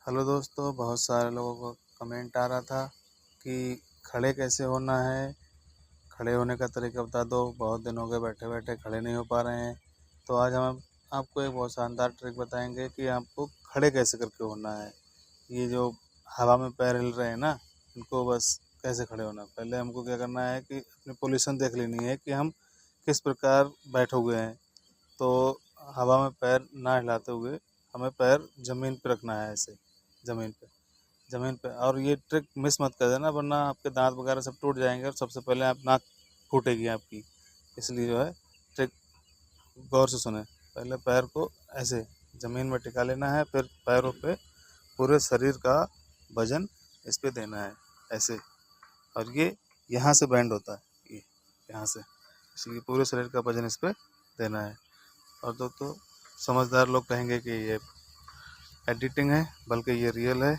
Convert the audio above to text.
Hello दोस्तों, बहुत सारे लोगों को कमेंट आ रहा था कि खड़े कैसे होना है, खड़े होने का तरीका बता दो। बहुत दिन हो गए बैठे बैठे, खड़े नहीं हो पा रहे हैं। तो आज हम आपको एक बहुत शानदार ट्रिक बताएंगे कि आपको खड़े कैसे करके होना है। ये जो हवा में पैर हिल रहे हैं ना, इनको बस कैसे खड़े होना है। पहले हमको क्या करना है कि अपनी पोजीशन देख लेनी है कि हम किस प्रकार बैठे हुए हैं। तो हवा में पैर ना हिलाते हुए हमें पैर ज़मीन पे रखना है, ऐसे ज़मीन पे ज़मीन पे। और ये ट्रिक मिस मत कर देना, वरना आपके दांत वगैरह सब टूट जाएंगे और सबसे पहले आप नाक फूटेगी आपकी। इसलिए जो है ट्रिक गौर से सुने। पहले पैर को ऐसे ज़मीन में टिका लेना है, फिर पैरों पे पूरे शरीर का वजन इस पे देना है, ऐसे। और ये यहाँ से बैंड होता है, ये यहाँ से, इसलिए पूरे शरीर का वजन इस पे देना है। और दोस्तों, समझदार लोग कहेंगे कि ये एडिटिंग है, बल्कि ये रियल है।